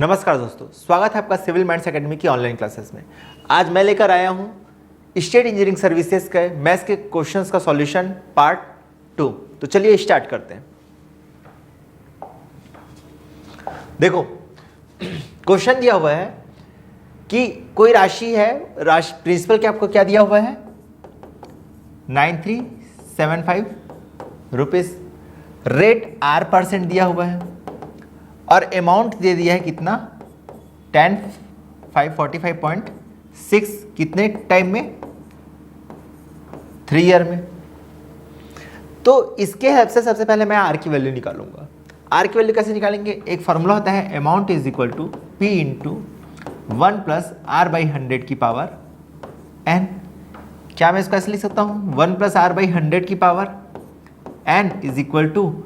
नमस्कार दोस्तों, स्वागत है आपका सिविल माइंड्स एकेडमी की ऑनलाइन क्लासेस में। आज मैं लेकर आया हूं स्टेट इंजीनियरिंग सर्विसेज के मैथ्स के क्वेश्चंस का सॉल्यूशन पार्ट 2। तो चलिए स्टार्ट करते हैं। देखो, क्वेश्चन दिया हुआ है कि कोई राशि है, प्रिंसिपल क्या आपको क्या दिया हुआ है 9375 रुपीज, रेट R% दिया हुआ है और अमाउंट दे दिया है कितना 10545.6 कितने टाइम में 3 ईयर में। तो इसके हेल्प से सबसे पहले मैं आर की वैल्यू निकालूंगा। आर की वैल्यू कैसे निकालेंगे? एक फॉर्मूला होता है amount is equal to P into 1 plus R/100 की पावर n। क्या मैं इसको ऐसे लिख सकता हूँ 1 प्लस R/100 की power n is equal to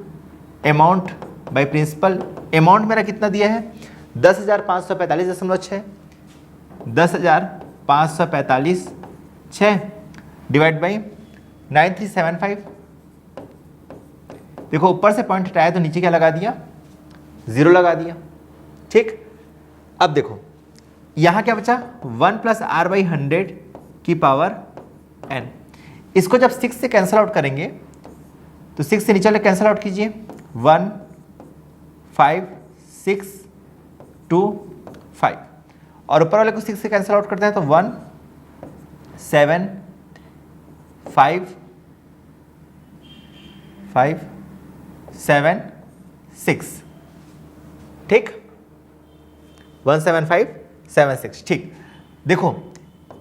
amount by principal. Amount मेरा कितना दिया है 10,545.6 10,545.6 डिवाइड बाई 9375। देखो ऊपर से पॉइंट हटाया तो नीचे क्या लगा दिया 0 लगा दिया। ठीक, अब देखो यहां क्या बचा 1 प्लस R/100 की पावर n। इसको जब 6 से कैंसिल आउट करेंगे तो 6 से नीचे वाले कैंसिल आउट कीजिए 1 5 6 2 5 और ऊपर वाले को 6 से कैंसिल आउट करते हैं तो 1 7 5 5 7 6। ठीक, 17576। ठीक, देखो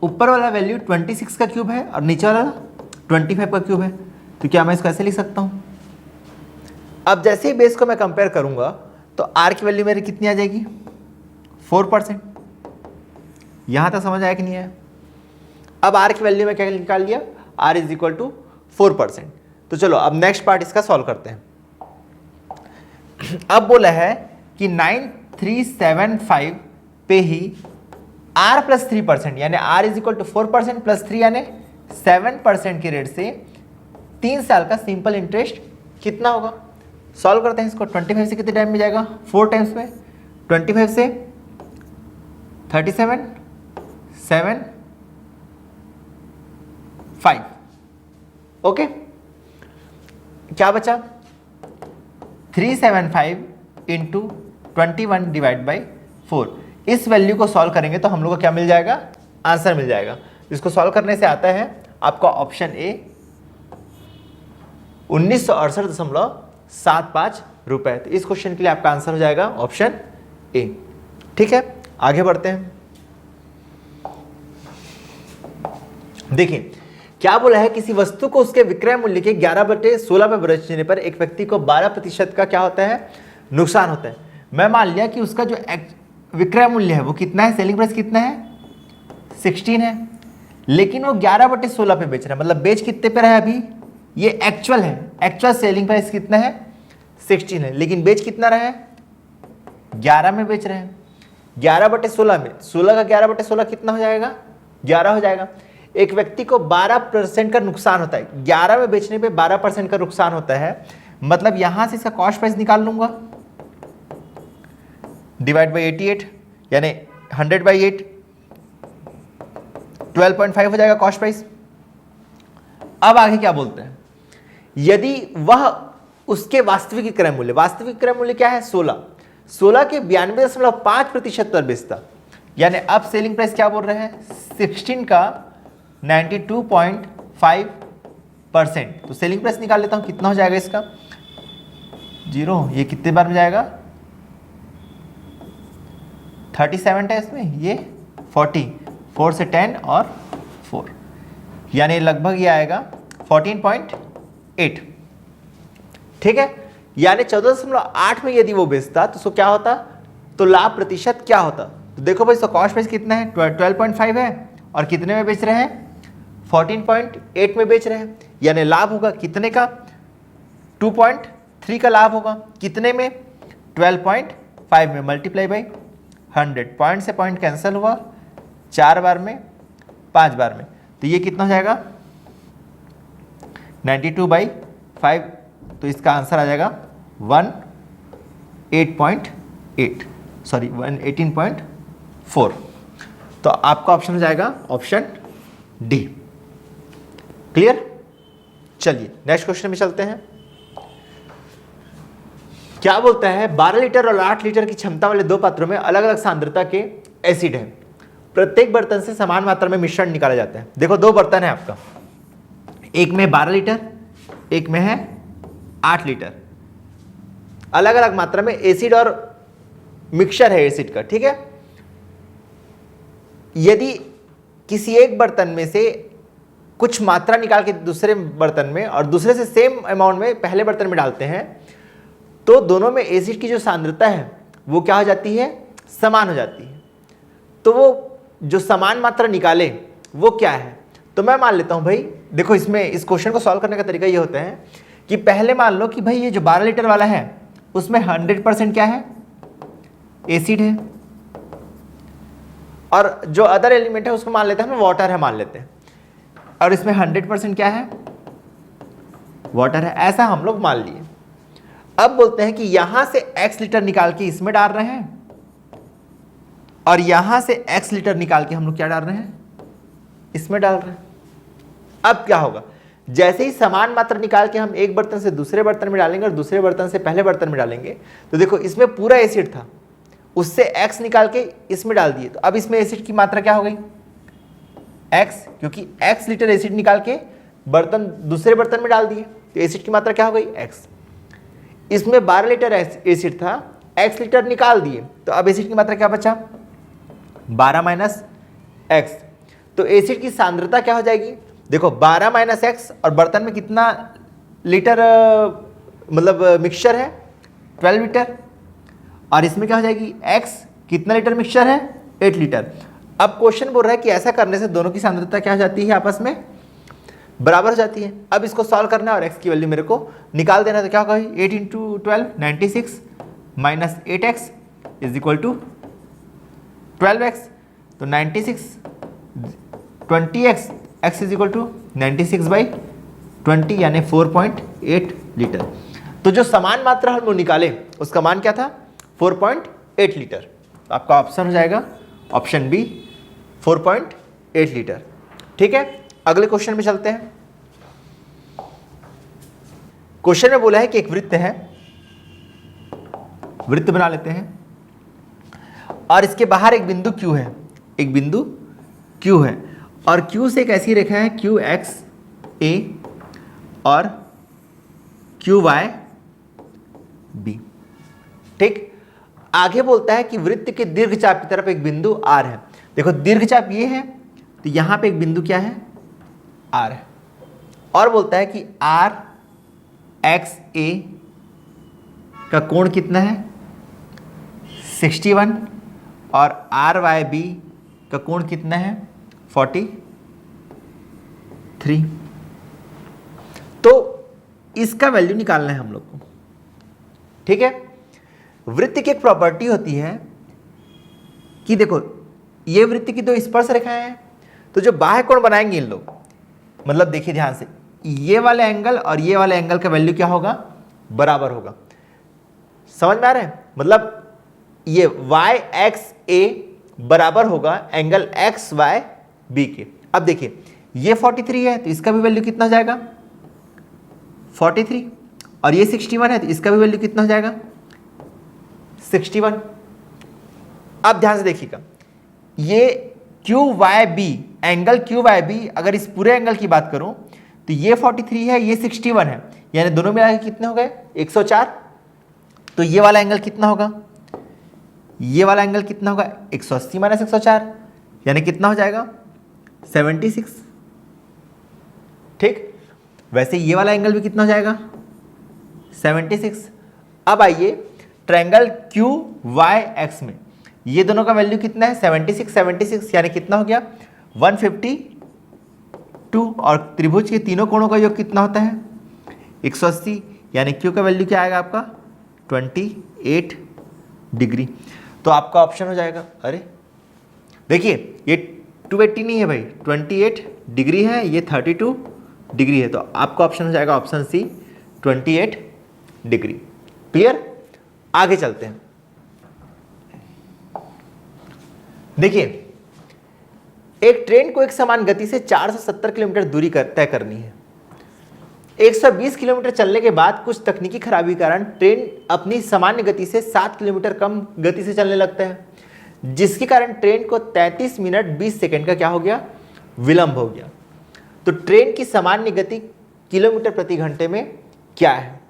ऊपर वाला वैल्यू 26 का क्यूब है और नीचे वाला 25 का क्यूब है। तो क्या मैं इसको ऐसे लिख सकता हूं? अब जैसे ही बेस को मैं कंपेयर करूंगा तो आर की वैल्यू मेरी कितनी आ जाएगी 4%। यहां तक समझ आया कि नहीं आया? अब आर की वैल्यू में क्या निकाल लिया आर इज इक्वल टू 4%। तो चलो अब नेक्स्ट पार्ट इसका सॉल्व करते हैं। अब बोला है कि 9375 पे ही आर प्लस 3% यानी R is equal to 4% plus 3 यानी 7% की रेट से 3 साल का सिंपल इंटरेस्ट कितना होगा। सॉल्व करते हैं इसको। 25 से कितने टाइम में जाएगा 4 टाइम्स में। 25 से 37 7 5। ओके, क्या बचा 375 इंटू 21 डिवाइड बाई 4। इस वैल्यू को सॉल्व करेंगे तो हम लोग को क्या मिल जाएगा आंसर मिल जाएगा। इसको सॉल्व करने से आता है आपका ऑप्शन ए 1968.75 रुपए। तो इस क्वेश्चन के लिए आपका आंसर हो जाएगा ऑप्शन ए। ठीक है, आगे बढ़ते हैं। देखिए क्या बोला है, किसी वस्तु को उसके विक्रय मूल्य के 11/16 पे बेचने पर एक व्यक्ति को 12% का क्या होता है नुकसान होता है। मैं मान लिया कि उसका जो विक्रय मूल्य है वो कितना है, सेलिंग प्राइस कितना है 16 है, लेकिन वो 11/16 पे बेच रहा है। मतलब बेच कितने पे रहा है अभी, ये एक्चुअल है, एक्चुअल सेलिंग प्राइस कितना है 16 है, लेकिन बेच कितना रहा है 11 में बेच रहे हैं। 11/16 में 16 का 11/16 कितना हो जाएगा 11 हो जाएगा। एक व्यक्ति को 12% का नुकसान होता है, 11 में बेचने पे 12% का नुकसान होता है। मतलब यहां से इसका कॉस्ट प्राइस निकाल लूंगा डिवाइड बाई 88 यानी 100/8 12.5 हो जाएगा कॉस्ट प्राइस। अब आगे क्या बोलते हैं, यदि वह उसके वास्तविक क्रय मूल्य क्या है 16 के 92.5% पर बेचता, यानी अब सेलिंग प्राइस क्या बोल रहे हैं 16 का 92.5%। तो सेलिंग प्राइस निकाल लेता हूं, कितना हो जाएगा इसका 0। ये कितने बार में जाएगा 37 है इसमें, ये 40 4 से 10 और 4 यानी लगभग ये आएगा 14.8। ठीक है, यानी 14.8 में यदि वो बेचता तो उसको क्या होता, तो लाभ प्रतिशत क्या होता। तो देखो भाई, इसका कॉस्ट प्राइस कितना है 12.5 है और कितने में बेच रहे हैं 14.8 में बेच रहे हैं, यानी लाभ होगा कितने का 2.3 का लाभ होगा। कितने में 12.5 में मल्टीप्लाई बाई 100। पॉइंट से पॉइंट कैंसिल हुआ 4 बार में 5 बार में, तो ये कितना हो जाएगा 92/5। तो इसका आंसर आ जाएगा 108.8। सॉरी 118.4। तो आपका ऑप्शन हो जाएगा ऑप्शन डी। क्लियर? चलिए नेक्स्ट क्वेश्चन में चलते हैं। क्या बोलता है 12 लीटर और 8 लीटर की क्षमता वाले दो पात्रों में अलग अलग सांद्रता के एसिड है, प्रत्येक बर्तन से समान मात्रा में मिश्रण निकाला जाता है। देखो दो बर्तन है आपका, एक में 12 लीटर, एक में है 8 लीटर, अलग अलग मात्रा में एसिड और मिक्सचर है एसिड का, ठीक है। यदि किसी एक बर्तन में से कुछ मात्रा निकाल के दूसरे बर्तन में और दूसरे से सेम अमाउंट में पहले बर्तन में डालते हैं तो दोनों में एसिड की जो सांद्रता है वो क्या हो जाती है, समान हो जाती है। तो वो जो समान मात्रा निकाले वो क्या है, तो मैं मान लेता हूं भाई, देखो इसमें इस क्वेश्चन को सॉल्व करने का तरीका ये होता है कि पहले मान लो कि भाई ये जो 12 लीटर वाला है उसमें 100% क्या है, एसिड है, और जो अदर एलिमेंट है उसको मान लेते हैं हम वाटर है मान लेते हैं, और इसमें 100% क्या है, वाटर है, ऐसा हम लोग मान लिए। अब बोलते हैं कि यहां से x लीटर निकाल के इसमें डाल रहे हैं और यहां से x लीटर निकाल के हम लोग क्या डाल रहे हैं, इसमें डाल रहे हैं। अब क्या होगा, जैसे ही समान मात्रा निकाल के हम एक बर्तन से दूसरे बर्तन में डालेंगे और दूसरे बर्तन से पहले बर्तन में डालेंगे, तो देखो इसमें पूरा एसिड था, उससे x निकाल के इसमें डाल दिए, तो अब इसमें एसिड की मात्रा क्या हो गई, x, क्योंकि x लीटर एसिड निकाल के बर्तन दूसरे बर्तन में डाल दिए तो एसिड की मात्रा क्या हो गई, x। इसमें 12 लीटर एसिड था, x लीटर निकाल दिए तो अब एसिड की मात्रा क्या बचा, 12 माइनस x। तो एसिड की सांद्रता क्या हो जाएगी, देखो 12 माइनस x, और बर्तन में कितना लीटर मतलब मिक्सचर है, 12 लीटर, और इसमें क्या हो जाएगी x, कितना लीटर मिक्सचर है, 8 लीटर। अब क्वेश्चन बोल रहा है कि ऐसा करने से दोनों की सांद्रता क्या हो जाती है, आपस में बराबर हो जाती है। अब इसको सॉल्व करना है और x की वैल्यू मेरे को निकाल देना है, तो क्या होगा, 8 into 12 96 minus 8x is equal to 12x, तो 96 20x, x is equal to 96/20 यानी 4.8 लीटर। तो जो समान मात्रा हम लोग निकाले उसका मान क्या था, 4.8 लीटर। तो आपका ऑप्शन हो जाएगा ऑप्शन बी, 4.8 लीटर। ठीक है, अगले क्वेश्चन में चलते हैं। क्वेश्चन में बोला है कि एक वृत्त है, वृत्त बना लेते हैं, और इसके बाहर एक बिंदु Q है, एक बिंदु Q है, और Q से एक ऐसी रेखा है QX A और QY B। ठीक, आगे बोलता है कि वृत्त के दीर्घचाप की तरफ एक बिंदु R है। देखो दीर्घचाप ये है तो यहां पे एक बिंदु क्या है, R है, और बोलता है कि RXA का कोण कितना है, 61, और RYB का कोण कितना है, 43। तो इसका वैल्यू निकालना है हम लोग को। ठीक है, वृत्त की एक प्रॉपर्टी होती है कि देखो ये वृत्त की दो स्पर्श रेखाएं हैं, तो जो बाह्य कोण बनाएंगे इन लोग, मतलब देखिए ध्यान से, ये वाले एंगल और ये वाले एंगल का वैल्यू क्या होगा, बराबर होगा। समझ में आ रहा है, मतलब ये YXA बराबर होगा एंगल XYB के। अब देखिए ये 43 है तो इसका भी वैल्यू कितना हो जाएगा, 43, और ये 61 है तो इसका भी वैल्यू कितना हो जाएगा, 61। अब ध्यान से देखिएगा, ये QYB, एंगल QYB, अगर इस पूरे एंगल की बात करूं तो ये 43 है, ये 61 है, यानी दोनों मिला के कितने हो गए, 104। तो ये वाला एंगल कितना होगा, ये वाला एंगल कितना होगा, 180 माइनस 104, यानी कितना हो जाएगा, 76। ठीक, वैसे ये वाला एंगल भी कितना हो जाएगा, 76। अब आइए ट्रायंगल QYX में ये दोनों का वैल्यू कितना है, 76 76, यानी कितना हो गया, 152, और त्रिभुज के तीनों कोणों का योग कितना होता है, 180, यानी Q का वैल्यू क्या आएगा आपका, 28 डिग्री। तो आपका ऑप्शन हो जाएगा, अरे देखिए ये 280 नहीं है भाई, 28 डिग्री है, ये 32 डिग्री है, तो आपका ऑप्शन हो जाएगा ऑप्शन सी, 28 डिग्री। क्लियर, आगे चलते हैं। देखिए, एक ट्रेन को एक समान गति से 470 किलोमीटर दूरी तय करनी है। 120 किलोमीटर चलने के बाद कुछ तकनीकी खराबी के कारण ट्रेन अपनी सामान्य गति से 7 किलोमीटर कम गति से चलने लगता है, जिसके कारण ट्रेन को 33 मिनट 20 सेकंड का क्या हो गया, विलंब हो गया। तो ट्रेन की सामान्य गति किलोमीटर प्रति घंटे में क्या है?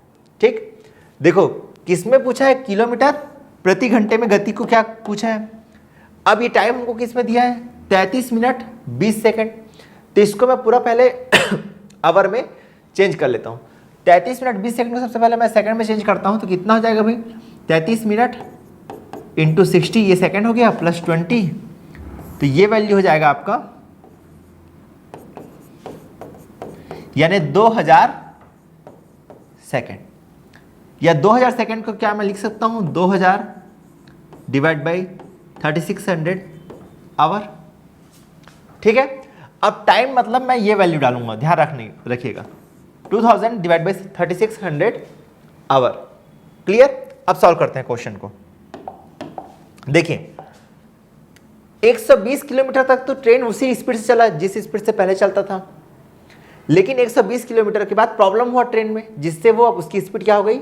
ठीक, देखो किसमें पूछा है, किलोमीटर प्रति घंटे में गति को क्या पूछा है। अब ये टाइम हमको किस में दिया है, 33 मिनट 20 सेकंड। तो इसको मैं पूरा पहले आवर में चेंज कर लेता हूँ। 33 मिनट 20 सेकंड को सबसे पहले मैं सेकंड में चेंज करता हूँ, तो कितना हो जाएगा भाई, 33 मिनट इंटू 60, ये सेकंड हो गया, प्लस 20, तो ये वैल्यू हो जाएगा आपका यानी 2000 सेकंड। या 2000 सेकंड को क्या मैं लिख सकता हूँ, 2000 डिवाइड बाई 3600 आवर। ठीक है, अब टाइम मतलब मैं ये वैल्यू डालूंगा, ध्यान रखिएगा, 2000 डिवाइड बाई 3600 आवर। क्लियर? अब सॉल्व करते हैं क्वेश्चन को। देखिए 120 किलोमीटर तक तो ट्रेन उसी स्पीड से चला जिस स्पीड से पहले चलता था, लेकिन 120 किलोमीटर के बाद प्रॉब्लम हुआ ट्रेन में, जिससे वो अब उसकी स्पीड क्या हो गई,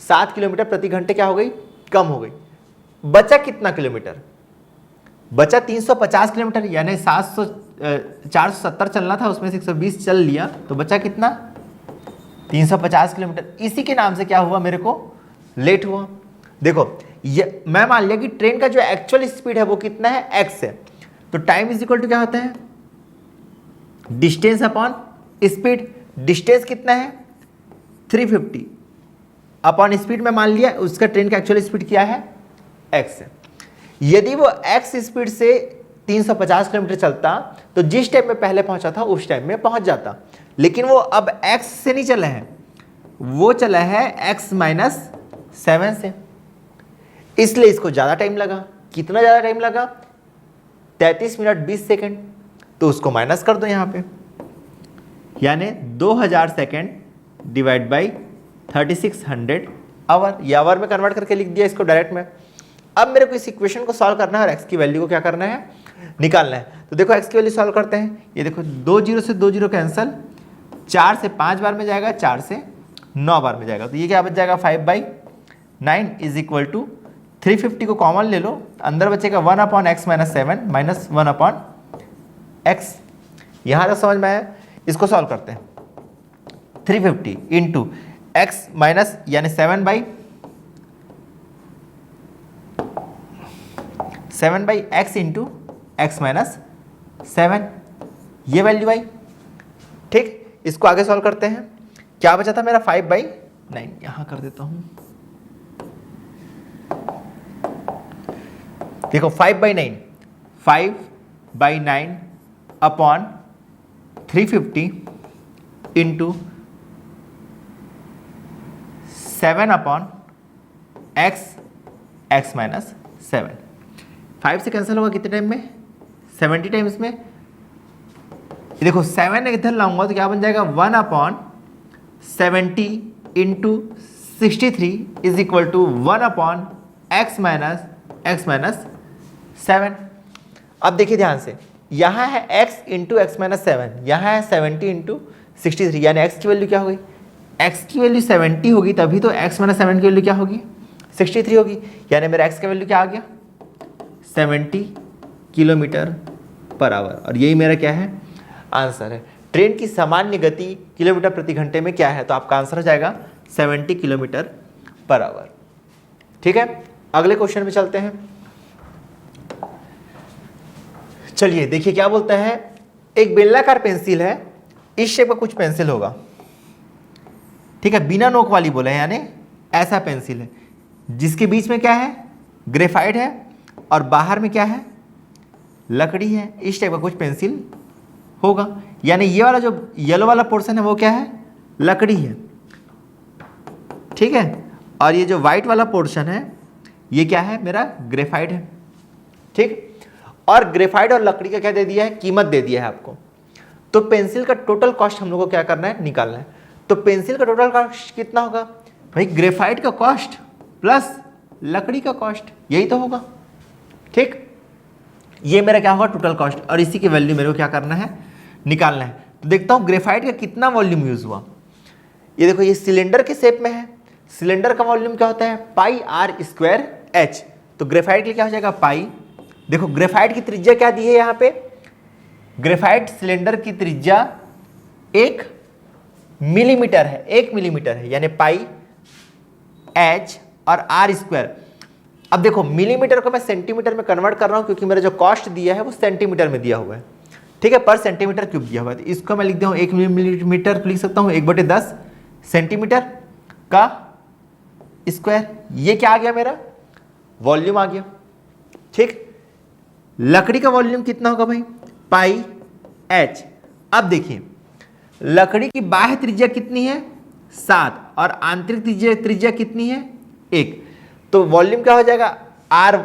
7 किलोमीटर प्रति घंटे क्या हो गई, कम हो गई। बचा कितना किलोमीटर, बचा 350 किलोमीटर, यानी 470 चलना था, उसमें से 120 चल लिया, तो बचा कितना, 350 किलोमीटर। इसी के नाम से क्या हुआ, मेरे को लेट हुआ। देखो ये मैं मान लिया कि ट्रेन का जो एक्चुअल स्पीड है वो कितना है, x है, तो टाइम इज इक्वल टू क्या होता है, डिस्टेंस अपॉन स्पीड। डिस्टेंस कितना है, 350 अपॉन स्पीड में मान लिया, उसका ट्रेन का एक्चुअल स्पीड क्या है, x है। यदि वो x स्पीड से 350 किलोमीटर चलता तो जिस टाइम में पहले पहुंचा था उस टाइम में पहुंच जाता, लेकिन वो अब x से नहीं चला है, वो चला है x माइनस 7 से, इसलिए इसको ज़्यादा टाइम लगा। कितना ज़्यादा टाइम लगा, 33 मिनट 20 सेकंड, तो उसको माइनस कर दो यहाँ पे, यानी 2000 सेकंड डिवाइड बाई 3600 आवर। ये आवर में कन्वर्ट करके लिख दिया इसको डायरेक्ट में। अब मेरे को इस इक्वेशन को सॉल्व करना है और x की वैल्यू को क्या करना है, निकालना है। तो देखो x की वैल्यू सॉल्व करते हैं। ये देखो 2 0 से 2 0 कैंसिल, 4 से 5 बार में जाएगा, 4 से 9 बार में जाएगा, तो ये क्या बच जाएगा, 5/9 इज इक्वल टू 350 को कॉमन ले लो, अंदर बचेगा 1 upon x minus 7 minus 1 upon x. यहाँ तक समझ में आया? इसको सॉल्व करते हैं। 350 इंटू एक्स माइनस यानी 7/x इंटू एक्स माइनस 7, ये वैल्यू आई। ठीक, इसको आगे सॉल्व करते हैं। क्या बचा था मेरा, 5/9, यहाँ कर देता हूँ। देखो 5/9 upon 350 into 7 upon x minus 7। 5 से कैंसिल होगा कितने टाइम में, 70 टाइम्स में। ये देखो 7 इधर लाऊंगा तो क्या बन जाएगा, 1 upon 70 into 63 is equal to 1 upon x minus 7। अब देखिए ध्यान से, यहाँ है x इंटू एक्स माइनस 7, यहाँ है 70 इंटू 63, यानी x की वैल्यू क्या होगी, x की वैल्यू 70 होगी, तभी तो x माइनस 7 की वैल्यू क्या होगी, 63 होगी। यानी मेरा x का वैल्यू क्या आ गया, 70 किलोमीटर पर आवर। और यही मेरा क्या है, आंसर है। ट्रेन की सामान्य गति किलोमीटर प्रति घंटे में क्या है, तो आपका आंसर हो जाएगा 70 किलोमीटर पर आवर। ठीक है, अगले क्वेश्चन में चलते हैं। चलिए देखिए क्या बोलता है, एक बेलनाकार पेंसिल है, इस शेप का कुछ पेंसिल होगा, ठीक है, बिना नोक वाली बोले हैं, यानी ऐसा पेंसिल है जिसके बीच में क्या है, ग्रेफाइट है, और बाहर में क्या है, लकड़ी है। इस टाइप का कुछ पेंसिल होगा, यानी ये वाला जो येलो वाला पोर्शन है वो क्या है, लकड़ी है, ठीक है, और ये जो व्हाइट वाला पोर्शन है ये क्या है, मेरा ग्रेफाइट है। ठीक, और ग्रेफाइट और लकड़ी का क्या दे दिया है, कीमत दे दिया है आपको। तो पेंसिल का टोटल कॉस्ट हम लोग को क्या करना है, निकालना है। तो पेंसिल का टोटल कॉस्ट कितना होगा भाई, ग्रेफाइट का कॉस्ट प्लस लकड़ी का कॉस्ट, यही तो होगा। ठीक, ये मेरा क्या होगा टोटल कॉस्ट, और इसी की वैल्यू मेरे को क्या करना है, निकालना है। तो देखता हूँ ग्रेफाइट का कितना वॉल्यूम यूज हुआ। ये देखो ये सिलेंडर के शेप में है, सिलेंडर का वॉल्यूम क्या होता है पाई आर स्क्वायर एच, तो ग्रेफाइट के लिए क्या हो जाएगा पाई। देखो ग्रेफाइट की त्रिज्या क्या दी है यहाँ पे, ग्रेफाइट सिलेंडर की त्रिज्या 1 मिलीमीटर है, 1 मिलीमीटर है, यानी पाई एच और आर स्क्वायर। अब देखो मिलीमीटर को मैं सेंटीमीटर में कन्वर्ट कर रहा हूं क्योंकि मेरा जो कॉस्ट दिया है वो सेंटीमीटर में दिया हुआ है, ठीक है, पर सेंटीमीटर क्यूब दिया हुआ है। तो इसको मैं लिख दूँ 1 मिलीमीटर, लिख सकता हूँ 1/10 सेंटीमीटर का स्क्वायर। ये क्या आ गया मेरा वॉल्यूम आ गया, ठीक। लकड़ी का वॉल्यूम कितना होगा भाई पाई एच। अब देखिए लकड़ी की बाह्य त्रिज्या कितनी है 7 और आंतरिक त्रिज्या कितनी है 1, तो वॉल्यूम क्या हो जाएगा आर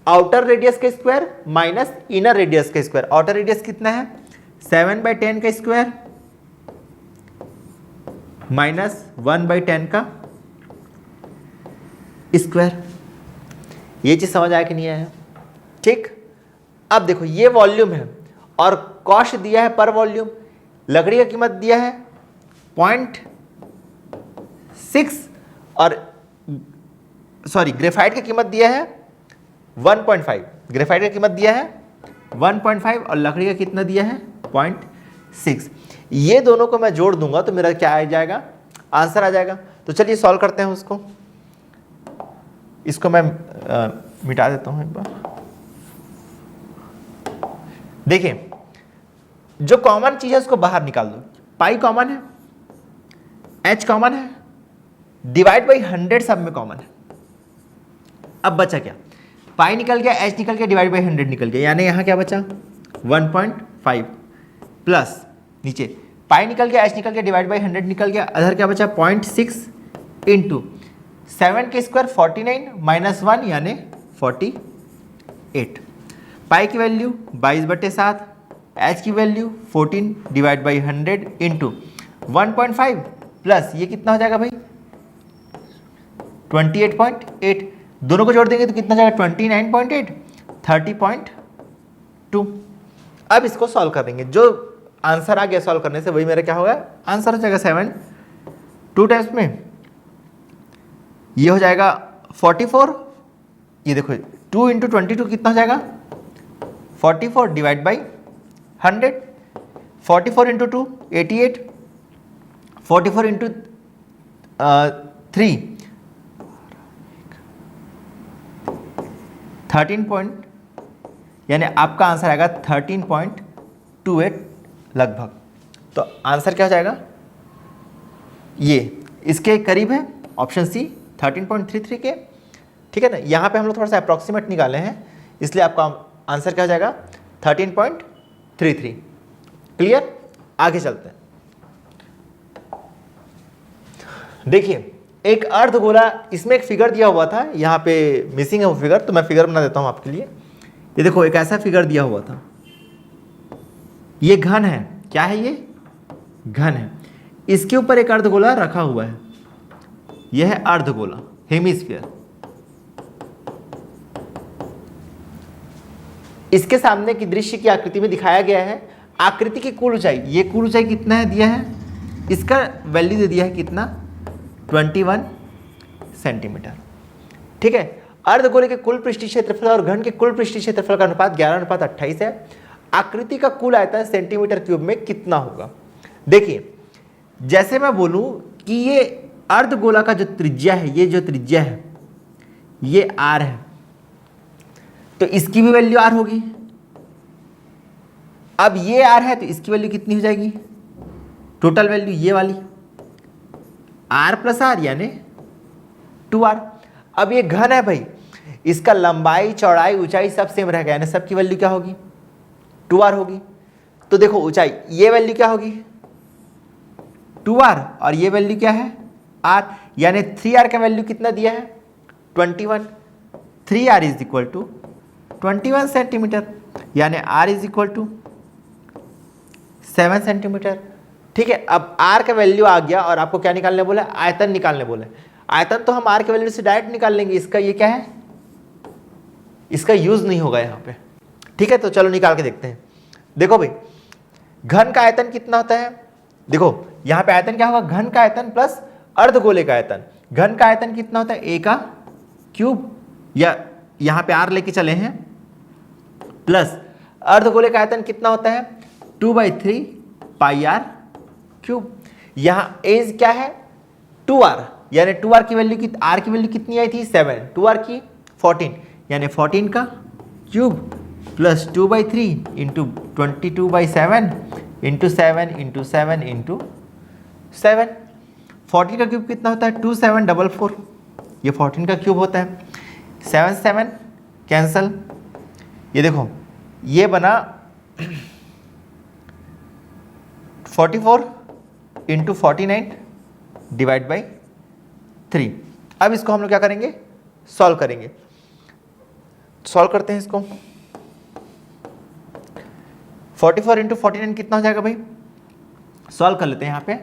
आउटर रेडियस का स्क्वायर माइनस इनर रेडियस का स्क्वायर। आउटर रेडियस कितना है 7/10 का स्क्वायर माइनस 1/10 का स्क्वायर। ये चीज समझ आया कि नहीं आया, ठीक। अब देखो ये वॉल्यूम है और कॉस्ट दिया है पर वॉल्यूम, लकड़ी का कीमत दिया है 0.6 और सॉरी ग्रेफाइट का कीमत दिया है 1.5, ग्रेफाइट का कीमत दिया है 1.5 और लकड़ी का कितना दिया है 0.6। ये दोनों को मैं जोड़ दूंगा तो मेरा क्या आ जाएगा आंसर आ जाएगा। तो चलिए सॉल्व करते हैं उसको, इसको मैं मिटा देता हूं एक बार। देखिए जो कॉमन चीज है उसको बाहर निकाल दो, पाई कॉमन है, एच कॉमन है, डिवाइड बाई 100 सब में कॉमन है। अब बचा क्या पाई निकल गया, एच निकल गया, डिवाइड बाई 100 निकल गया, यानी यहां क्या बचा 1.5 प्लस नीचे पाई निकल गया, एच निकल गया, डिवाइड बाई 100 निकल गया, अधर क्या बचा 0.6 इंटू 7 के स्क्वायर 49 माइनस 1 यानी 48। पाई की वैल्यू 22/7, एच की value 14 divide by 100 into 1.5 plus ये कितना हो जाएगा भाई 28.8, दोनों को जोड़ देंगे तो कितना जाएगा 29.8 30.2। अब इसको सॉल्व करेंगे, जो आंसर आ गया सॉल्व करने से वही मेरा क्या होगा आंसर हो जाएगा 7 2 टाइम्स में ये हो जाएगा 44। ये देखो 2 इंटू 22 कितना हो जाएगा 44 डिवाइड बाई 100, 44 इंटू 2 88, 44 इंटू 3 13 यानी आपका आंसर आएगा 13.28 लगभग। तो आंसर क्या हो जाएगा ये इसके करीब है ऑप्शन सी 13.33 के, ठीक है ना। यहाँ पे हम लोग थोड़ा सा अप्रॉक्सीमेट निकाले हैं इसलिए आपका आंसर क्या हो जाएगा 13.33। क्लियर, आगे चलते हैं। देखिए एक अर्धगोला, इसमें एक फिगर दिया हुआ था, यहाँ पे मिसिंग है वो फिगर, तो मैं फिगर बना देता हूँ आपके लिए। ये देखो एक ऐसा फिगर दिया हुआ था, ये घन है, क्या है ये घन है, इसके ऊपर एक अर्धगोला रखा हुआ है, यह है अर्धगोला हेमिस्फीयर। इसके सामने की दृश्य की आकृति में दिखाया गया है आकृति की कुल ऊंचाई, ये कुल ऊंचाई कितना है दिया है, इसका वैल्यू दे दिया है कितना 21 सेंटीमीटर, ठीक है। अर्धगोले के कुल पृष्ठीय क्षेत्रफल और घन के कुल पृष्ठीय क्षेत्रफल का अनुपात 11:28 है। आकृति का कुल आयतन सेंटीमीटर क्यूब में कितना होगा। देखिए जैसे मैं बोलूं कि ये अर्धगोला का जो त्रिज्या है, ये जो त्रिज्या है ये r है, तो इसकी भी वैल्यू r होगी। अब ये r है तो इसकी वैल्यू कितनी हो जाएगी, टोटल वैल्यू ये वाली r प्लस r यानी 2r। अब ये घन है भाई, इसका लंबाई चौड़ाई ऊंचाई सब सेम रहेगा, यानी सबकी वैल्यू क्या होगी 2r होगी। तो देखो ऊंचाई ये वैल्यू क्या होगी 2r और ये वैल्यू क्या है r, यानी 3r का वैल्यू कितना दिया है 21। 3r is equal to 21 centimetre, यानी r is equal to 7 centimetre, ठीक है। अब r का वैल्यू आ गया और आपको क्या निकालने बोला, आयतन निकालने बोला। आयतन तो हम r के वैल्यू से डायरेक्ट निकाल लेंगे, इसका ये क्या है, इसका यूज नहीं होगा यहाँ पे, ठीक है, तो चलो निकाल के देखते हैं। देखो भाई, घन का आयतन कितना होता है, देखो यहां पे आयतन क्या होगा, घन का आयतन प्लस अर्धगोले का आयतन। घन का आयतन कितना होता है, ए का क्यूब, या यहां पे आर लेके चले हैं, प्लस अर्धगोले का आयतन कितना होता है, 2/3 पाई आर क्यूब। यहां एज क्या है, 2r, यानी 2r की वैल्यू की, r की वैल्यू कितनी आई थी 7, 2r की 14, यानी 14 का cube plus 2/3 into 22/7 into 7 into 7 into 7। 14 का क्यूब कितना होता है, 2744, ये 14 का क्यूब होता है। 7 7 कैंसल, ये देखो ये बना 44 इंटू 49 डिवाइड बाई 3। अब इसको हम लोग क्या करेंगे, सॉल्व करेंगे। सॉल्व करते हैं इसको। 44 इंटू 49 कितना हो जाएगा भाई, सॉल्व कर लेते हैं यहां पे।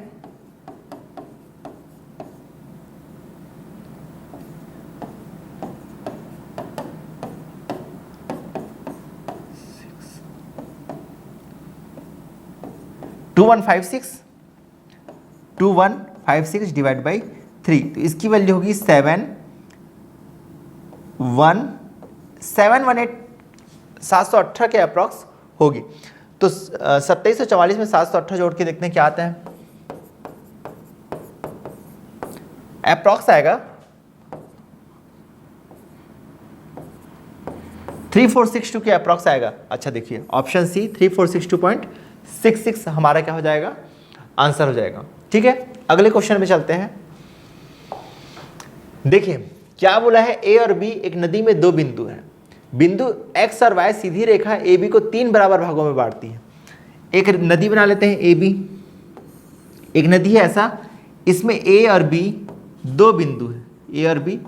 टू 2156 डिवाइड बाई 3, तो इसकी वैल्यू होगी 718 के अप्रॉक्स होगी। तो 2744 में 718 जोड़ के देखते हैं क्या आता है, अप्रॉक्स आएगा 3462 के अप्रॉक्स आएगा। अच्छा देखिए ऑप्शन सी 3462.66 हमारा क्या हो जाएगा, आंसर हो जाएगा। ठीक है, अगले क्वेश्चन में चलते हैं। देखिए क्या बोला है, ए और बी एक नदी में दो बिंदु हैं। बिंदु x और y Sidhi Rekha A B को 3 बराबर भागों में बांटती है। एक नदी बना लेते हैं ए बी, एक नदी है ऐसा, इसमें ए और बी दो बिंदु है, ए और बी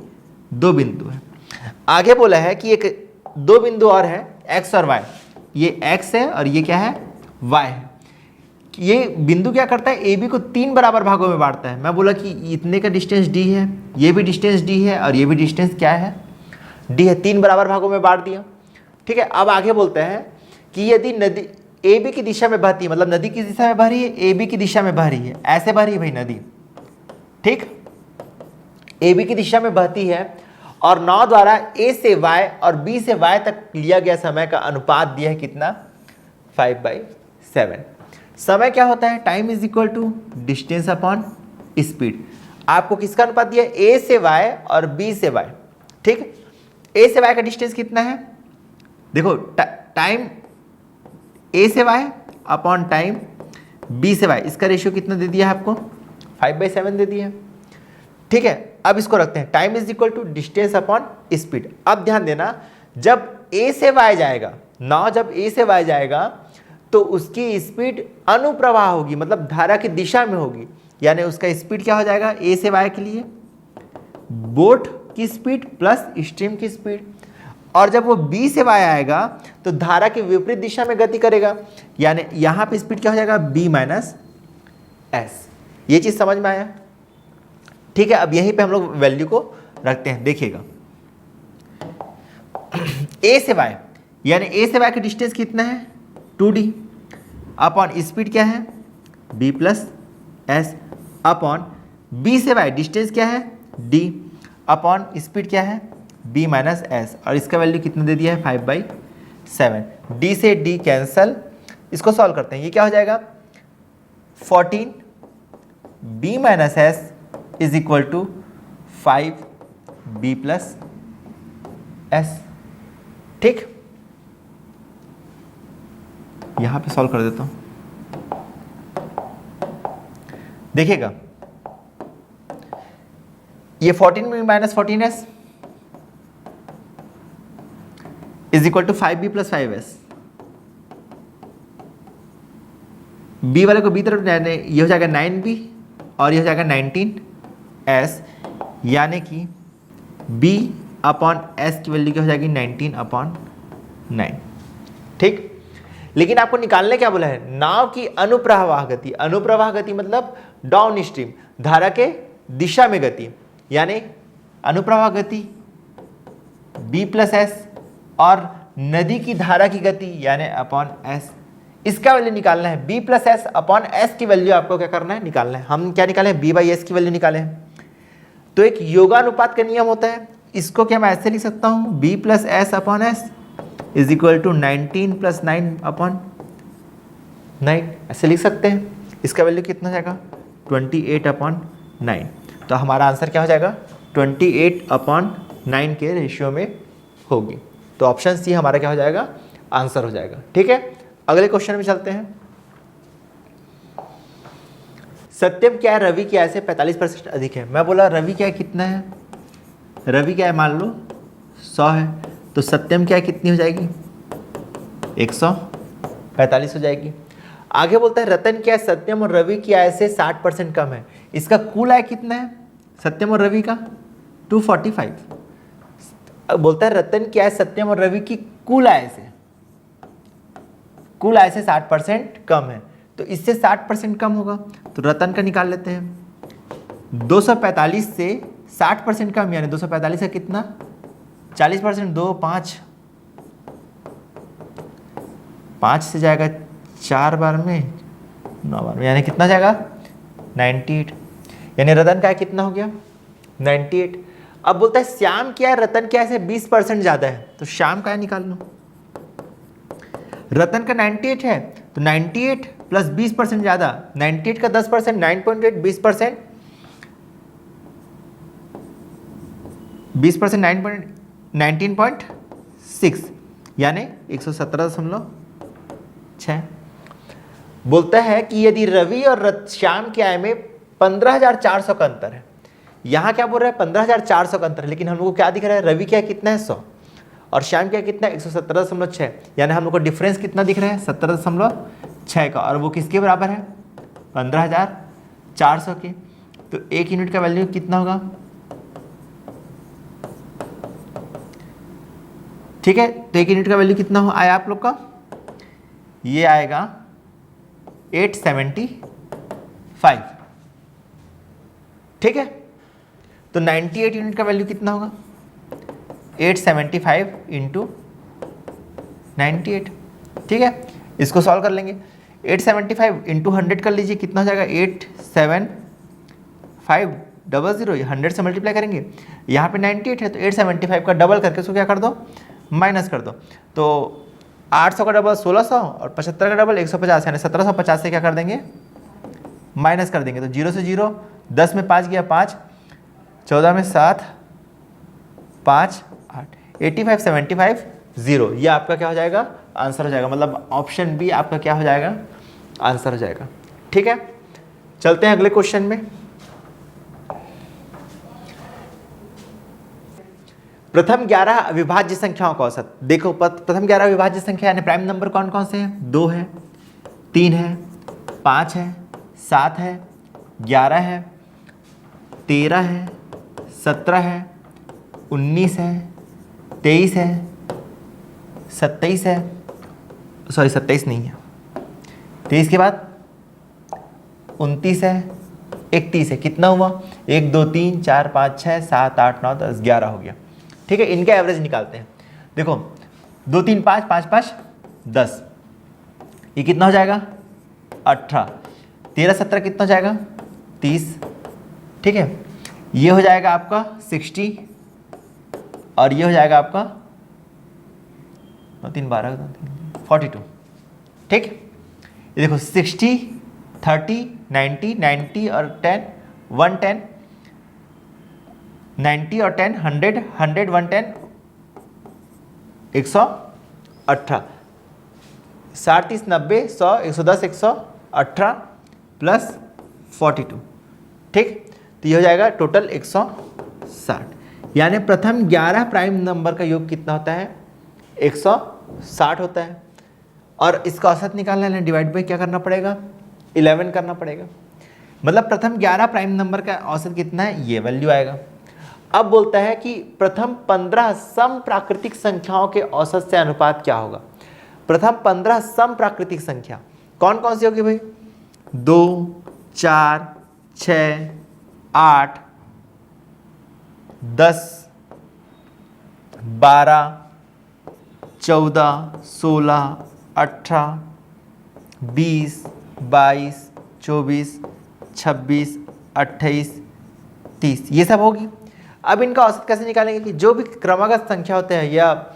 दो बिंदु है। आगे बोला है कि एक दो बिंदु और है x और y, ये x है और ये क्या है, y है। ये बिंदु क्या करता है, ए बी को 3 बराबर भागों में बांटता है। मैं बोला कि इतने का डिस्टेंस d है, ये भी डिस्टेंस d है और ये भी डिस्टेंस क्या है, d है। 3 बराबर भागों में बांट दिया। ठीक है, अब आगे बोलते हैं कि यदि नदी ए बी की दिशा में बहती है, मतलब नदी किस दिशा में बह रही है, ए बी की दिशा में बह रही है, ऐसे बह रही है भाई नदी। ठीक, ए बी की दिशा में बहती है और नाव द्वारा ए से y और b से y तक लिया गया समय का अनुपात दिया है कितना, 5/7। समय क्या होता है, time is equal to distance upon speed. आपको किसका अनुपात दिया है, ए से y और b से y। ठीक, ए से y का डिस्टेंस कितना है, देखो टाइम ए से y अपॉन टाइम b से y, इसका रेशियो कितना दे दिया है आपको, 5/7 दे दिया है। ठीक है, अब इसको रखते हैं, time is equal to distance upon speed. अब ध्यान देना, जब ए से y जाएगा, नाव जब ए से y जाएगा तो उसकी स्पीड अनुप्रवाह होगी, मतलब धारा की दिशा में होगी, यानी उसका स्पीड क्या हो जाएगा, ए से y के लिए बोट की स्पीड प्लस स्ट्रीम की स्पीड। और जब वो b से y आएगा तो धारा की विपरीत दिशा में गति करेगा, यानी यहां पे स्पीड क्या हो जाएगा, b माइनस एस। ये चीज समझ में आया। ठीक है, अब यहीं पे हम लोग वैल्यू को रखते हैं। देखिएगा a से y, यानी a से y का डिस्टेंस कितना है, 2d अपॉन स्पीड क्या है, b plus s upon b से y डिस्टेंस क्या है, d अपॉन स्पीड क्या है, b माइनस एस, और इसका वैल्यू कितना दे दिया है, 5/7। d से d कैंसल, इसको सॉल्व करते हैं, ये क्या हो जाएगा, 14 b minus s is equal to 5b plus s. ठीक, यहां पे सॉल्व कर देता हूं। देखिएगा ये 14b minus 14s is equal to 5b plus 5s। b वाले को b तरफ, ये हो जाएगा 9b और ये हो जाएगा 19s, यानी कि b अपॉन s की वैल्यू क्या हो जाएगी, 19/9। ठीक, लेकिन आपको निकालने क्या बोला है, नाव की अनुप्रवाह गति। अनुप्रवाह गति मतलब डाउन स्ट्रीम, धारा के दिशा में गति, यानी अनुप्रवाह गति b प्लस एस और नदी की धारा की गति यानी अपॉन एस, इसका वैल्यू निकालना है। b plus s upon S की वैल्यू आपको क्या करना है, निकालना है। हम क्या निकाले, b बाई एस की वैल्यू निकाले हैं। तो एक योगानुपात का नियम होता है, इसको क्या मैं ऐसे लिख सकता हूँ, b plus s upon s is equal to 19 plus 9 upon 9, ऐसे लिख सकते हैं। इसका वैल्यू कितना हो जाएगा, 28 अपॉन 9। तो हमारा आंसर क्या हो जाएगा, 28 अपॉन 9 के रेशियो में होगी। तो ऑप्शन सी हमारा क्या हो जाएगा, आंसर हो जाएगा। ठीक है, अगले क्वेश्चन में चलते हैं। सत्यम क्या है, रवि क्या से 45% अधिक है। मैं बोला रवि क्या है, कितना है, रवि क्या है, मान लो 100 है, तो सत्यम क्या है, कितनी हो जाएगी, 145 हो जाएगी। आगे बोलता है रतन क्या है, सत्यम और रवि की आय से 60% कम है। इसका कुल आय कितना है, सत्यम और रवि का 245। बोलता है रतन क्या है, सत्यम और रवि की कुल आय से 60% कम है, तो इससे 60% कम होगा, तो रतन का निकाल लेते हैं। 245 से 60% कम यानी 245 का कितना, 40%, 2 5 5 से जाएगा 4 बार में, 9 बार में, यानी कितना जाएगा 98, यानी रतन का कितना हो गया 98। अब बोलता है श्याम क्या है, रतन क्या से 20% ज़्यादा है, तो श्याम का निकाल लो। रतन का 98 है, तो 98 प्लस 20% ज़्यादा, 98 का 10%, 9.8, 20%, 19.6 यानी 117.6। बोलता है कि यदि रवि और श्याम की आय में 15,400 का अंतर है, यहाँ क्या बोल रहा है 15,400 का अंतर है, लेकिन हम लोग को क्या दिख रहा है, रवि क्या कितना है 100 और श्याम क्या कितना है 117.6, यानी हम लोग को डिफरेंस कितना दिख रहा है 17.6 का, और वो किसके बराबर है 15,400 के। तो एक यूनिट का वैल्यू कितना होगा, ठीक है, तो एक यूनिट का वैल्यू कितना हो आया आप लोग का, ये आएगा 875। ठीक है, तो 98 यूनिट का वैल्यू कितना होगा, 875 इंटू 98। ठीक है, इसको सॉल्व कर लेंगे। 875 इंटू 100 कर लीजिए, कितना हो जाएगा 87500, 100 से मल्टीप्लाई करेंगे, यहाँ पे 98 है तो 875 का डबल करके उसको क्या कर दो, माइनस कर दो। तो 800 का डबल 1600 और 75 का डबल 150, यानी 1750 से क्या कर देंगे, माइनस कर देंगे। तो 0 से 0, 10 में 5 गया 5, 14 में 7, 5 8, 85 75 0, ये आपका क्या हो जाएगा, आंसर हो जाएगा। मतलब ऑप्शन बी आपका क्या हो जाएगा, आंसर हो जाएगा। ठीक है, चलते हैं अगले क्वेश्चन में। प्रथम 11 अविभाज्य संख्याओं का औसत। देखो प्रथम 11 अविभाज्य संख्या यानी प्राइम नंबर कौन कौन से हैं, 2 है, 3 है, 5 है, 7 है, 11 है, 13 है, 17 है, 19 है, 23 है, 27 है, सॉरी 27 नहीं है, 23 के बाद 29 है, 31 है, कितना हुआ 1 2 3 4 5 6 7 8 9 10 11 हो गया। ठीक है, इनका एवरेज निकालते हैं। देखो 2 3 5 5 5 10, ये कितना हो जाएगा 18, 13 17 कितना हो जाएगा 30। ठीक है, ये हो जाएगा आपका 60 और ये हो जाएगा आपका 3 12 42। ठीक, ये देखो 60 30 90 90 और 10 110, 90 और 10 100 100 110 118, 60 30 90 100 110 118 प्लस 42। ठीक, तो ये हो जाएगा टोटल 160, यानी प्रथम 11 प्राइम नंबर का योग कितना होता है 160 होता है। और इसका औसत निकालना है, डिवाइड बाई क्या करना पड़ेगा 11 करना पड़ेगा। मतलब प्रथम 11 प्राइम नंबर का औसत कितना है, ये वैल्यू आएगा। अब बोलता है कि प्रथम 15 सम प्राकृतिक संख्याओं के औसत से अनुपात क्या होगा। प्रथम 15 सम प्राकृतिक संख्या कौन कौन सी होगी भाई, 2 4 6 8 10 12 14, 16, 18, 20, 22, 24, 26, 28, 30, ये सब होगी। अब इनका औसत कैसे निकालेंगे कि जो भी क्रमागत संख्या होते हैं या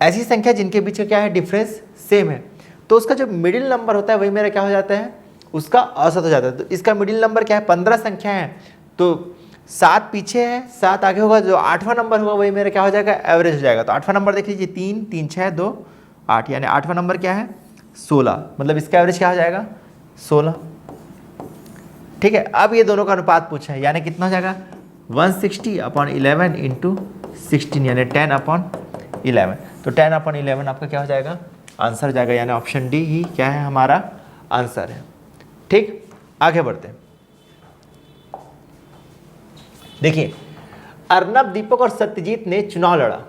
ऐसी संख्या जिनके बीच में क्या है डिफरेंस सेम है, तो उसका जो मिडिल नंबर होता है वही मेरा क्या हो जाता है, उसका औसत हो जाता है। तो इसका मिडिल नंबर क्या है, 15 संख्या है, तो 7 पीछे है, 7 आगे होगा, जो 8वां नंबर होगा वही मेरा क्या हो जाएगा, एवरेज हो जाएगा। तो 8वां नंबर देख लीजिए, 3, 3, 6, 2, 8, यानी 8वां नंबर क्या है, 16, मतलब इसका एवरेज क्या हो जाएगा, 16। ठीक है, अब ये दोनों का अनुपात पूछा है, यानी कितना हो जाएगा, 160/11 इंटू 16, यानी 10/11। तो 10/11 आपका क्या हो जाएगा, आंसर हो जाएगा, यानी ऑप्शन डी ही क्या है हमारा आंसर है। ठीक, आगे बढ़ते हैं। देखिए, अर्नब, दीपक और सत्यजीत ने चुनाव लड़ा।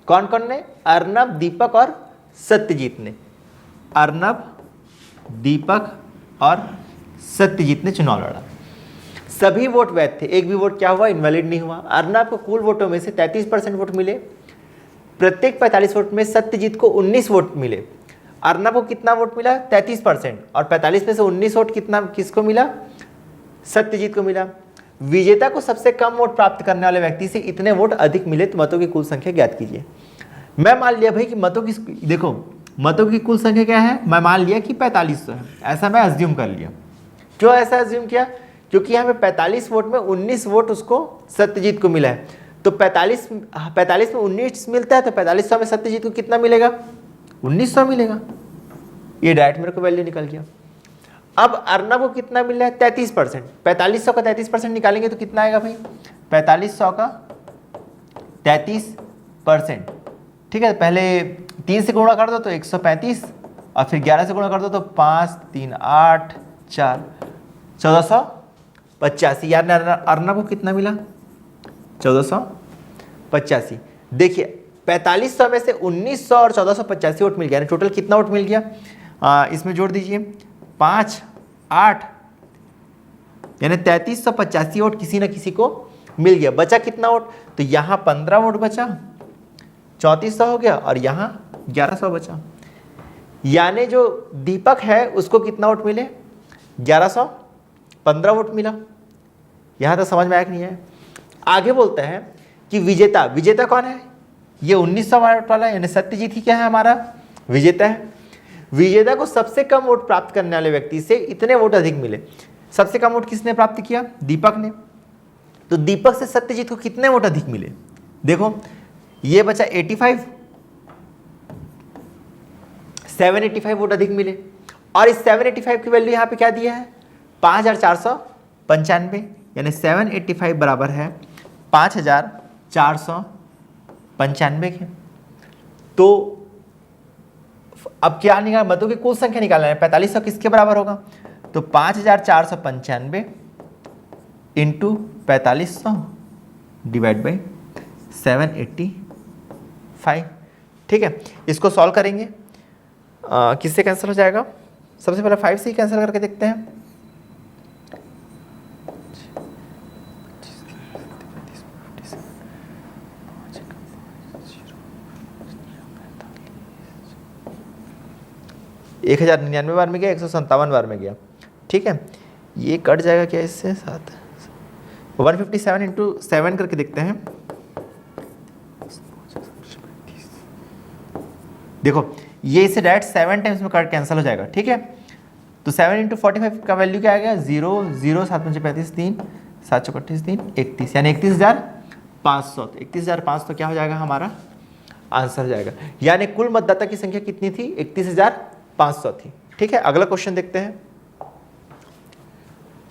कौन कौन ने, अर्नब, दीपक और सत्यजीत ने। अर्नब, दीपक और सत्यजीत ने चुनाव लड़ा। सभी वोट वैध थे, एक भी वोट क्या हुआ, इनवैलिड नहीं हुआ। अर्नब को कुल वोटों में से 33% वोट मिले, प्रत्येक 45 वोट में सत्यजीत को 19 वोट मिले। अर्नब को कितना वोट मिला, 33%, और 45 में से 19 वोट कितना किसको मिला, सत्यजीत को मिला। विजेता को सबसे कम वोट प्राप्त करने वाले व्यक्ति से इतने वोट अधिक मिले तो मतों की कुल संख्या ज्ञात कीजिए। मैं मान लिया भाई कि मतों की, देखो मतों की कुल संख्या क्या है, मैं मान लिया कि 4500 है, ऐसा मैं अज्यूम कर लिया। क्यों ऐसा अज्यूम किया, क्योंकि यहाँ पे 45 वोट में 19 वोट उसको सत्यजीत को मिला है। तो 45 में 19 मिलता है, तो 4500 में सत्यजीत को कितना मिलेगा, 1900 मिलेगा। ये डायरेक्ट मेरे को वैल्यू निकल गया। अब अर्नब को कितना मिल रहा है, 33%। 4500 का 33% निकालेंगे तो कितना आएगा भाई, 4500 का 33%। ठीक है, पहले 3 से गुणा कर दो तो 135, और फिर 11 से गुणा कर दो तो 5, 3, 8, 4, 1485। यार अर्नब को कितना मिला, 1485। देखिए 4500 में से 1900 और 1485 वोट मिल गया, टोटल कितना वोट मिल गया, इसमें जोड़ दीजिए 5, 8, यानी 3385 वोट किसी न किसी को मिल गया। बचा कितना वोट, तो यहाँ 15 वोट बचा, 3400 हो गया, और यहाँ 1100 बचा। यानी जो दीपक है उसको कितना वोट मिले, 1115 वोट मिला। यहाँ तक समझ में आया कि नहीं है। आगे बोलते हैं कि विजेता, विजेता कौन है, ये 1900 वोट वाला, यानी सत्यजीत ही क्या है हमारा विजेता है। विजेता को सबसे कम वोट प्राप्त करने वाले व्यक्ति से इतने वोट अधिक मिले। सबसे कम वोट किसने प्राप्त किया, दीपक ने। तो दीपक से सत्यजीत को कितने वोट अधिक मिले, देखो ये बचा 85, 785 वोट अधिक मिले। और इस 785 की वैल्यू यहाँ पे क्या दिया है, 5495, यानी 785 बराबर है 5495 के। तो अब क्या निकाल, मतों की कुल संख्या निकालना है, 4500 किसके बराबर होगा, तो 5495 इंटू 4500 डिवाइड बाई 785। ठीक है, इसको सॉल्व करेंगे, किससे कैंसिल हो जाएगा, सबसे पहले 5 से ही कैंसिल करके देखते हैं। एक 1099 बार में गया, 157 बार में गया। ठीक है, ये कट जाएगा क्या इससे, 7, 157 इंटू 7 करके देखते हैं। देखो ये इसे डायरेक्ट 7 टाइम्स में कट कैंसिल हो जाएगा। ठीक है, तो 7 इंटू 45 का वैल्यू क्या आ गया, 0, 0, 7, 5, 35, 3, 7, 38, 3, 31, यानी 31,500। 31,500 क्या हो जाएगा हमारा आंसर हो जाएगा। यानी कुल मतदाता की संख्या कितनी थी, 31,500 थी। ठीक है, अगला क्वेश्चन देखते हैं।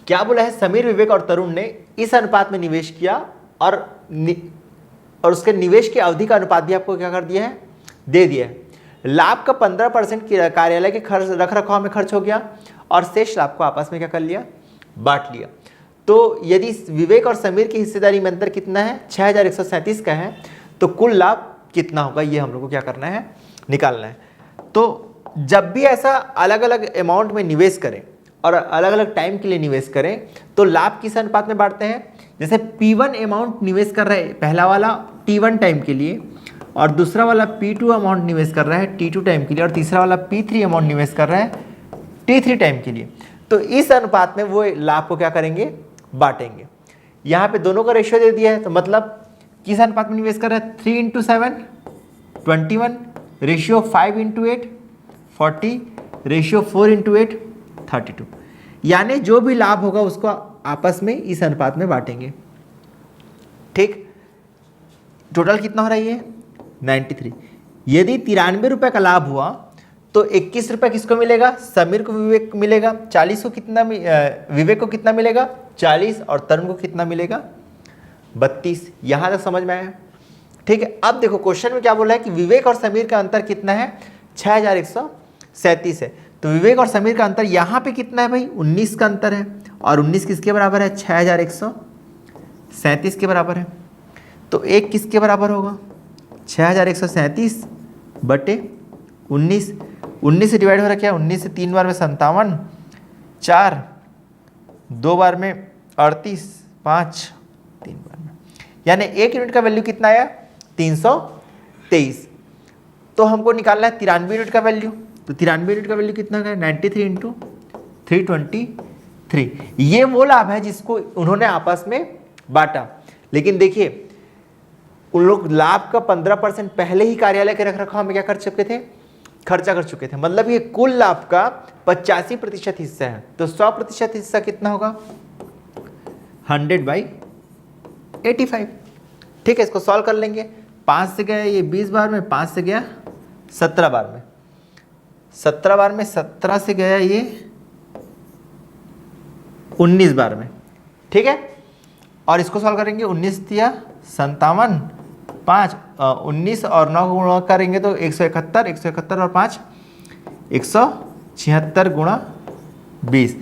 क्या बोला है, समीर, विवेक और तरुण ने इस अनुपात में निवेश किया और उसके निवेश की अवधि का अनुपात भी आपको क्या कर दिया है, दे दिया है। लाभ का 15% कार्यालय के खर्च रख रखाव में खर्च हो गया और शेष लाभ को आपस में क्या कर लिया, बांट लिया। तो यदि विवेक और समीर की हिस्सेदारी में अंतर कितना है, 6137 का है, तो कुल लाभ कितना होगा, ये हम लोग को क्या करना है, निकालना है। तो जब भी ऐसा अलग अलग अमाउंट में निवेश करें और अलग अलग टाइम के लिए निवेश करें तो लाभ किस अनुपात में बांटते हैं। जैसे P1 अमाउंट निवेश कर रहे हैं पहला वाला T1 टाइम के लिए, और दूसरा वाला P2 अमाउंट निवेश कर रहा है T2 टाइम के लिए, और तीसरा वाला P3 अमाउंट निवेश कर रहा है T3 टाइम के लिए। तो इस अनुपात में वो लाभ को क्या करेंगे, बांटेंगे। यहाँ पे दोनों का रेशियो दे दिया है, तो मतलब किस अनुपात में निवेश कर रहा है, 3 × 7 21, रेशियो 5 × 8 40, रेशियो 4 × 8 32। यानी जो भी लाभ होगा उसको आपस में इस अनुपात में बांटेंगे। ठीक, टोटल कितना हो रहा है ये 93। यदि 93 रुपये का लाभ हुआ तो 21 रुपये किसको मिलेगा, समीर को, विवेक को मिलेगा। 40 को कितना, विवेक को कितना मिलेगा 40, और तरुण को कितना मिलेगा 32। यहां तक समझ में आया? ठीक है। अब देखो क्वेश्चन में क्या बोला है कि विवेक और समीर का अंतर कितना है, 6137 है। तो विवेक और समीर का अंतर यहाँ पे कितना है भाई, 19 का अंतर है, और 19 किसके बराबर है, 6137 के बराबर है। तो एक किसके बराबर होगा, 6137 बटे 19। 19 से डिवाइड हो रहा क्या, 19 से 3 बार में 57, 4 2 बार में 38, 5 3 बार में, यानी 1 यूनिट का वैल्यू कितना आया 323। तो हमको निकालना है 93 यूनिट का वैल्यू। तो 93 यूनिट का वैल्यू कितना है, 93 × 323। ये वो लाभ है जिसको उन्होंने आपस में बांटा। लेकिन देखिए उन लोग लाभ का 15% पहले ही कार्यालय के रखरखाव में क्या कर चुके थे, खर्चा कर चुके थे। मतलब ये कुल लाभ का 85% हिस्सा है। तो 100% हिस्सा कितना होगा, 100/85। ठीक है, इसको सॉल्व कर लेंगे। 5 से गया ये 20 बार में, 5 से गया 17 बार में, 17 बार में, 17 से गया ये 19 बार में। ठीक है, और इसको सॉल्व करेंगे, 19 दिया 57, 5 19 और 9 गुणा करेंगे तो 171, 171 और 5 176 गुणा 20,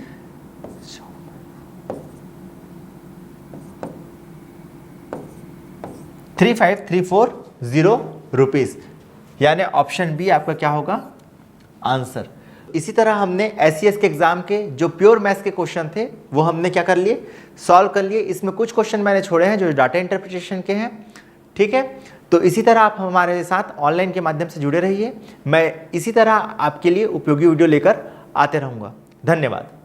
35,340 रुपीज़। यानी ऑप्शन बी आपका क्या होगा आंसर। इसी तरह हमने SCS के एग्जाम के जो प्योर मैथ्स के क्वेश्चन थे वो हमने क्या कर लिए, सॉल्व कर लिए। इसमें कुछ क्वेश्चन मैंने छोड़े हैं जो डाटा इंटरप्रिटेशन के हैं। ठीक है, तो इसी तरह आप हमारे साथ ऑनलाइन के माध्यम से जुड़े रहिए। मैं इसी तरह आपके लिए उपयोगी वीडियो लेकर आते रहूँगा। धन्यवाद।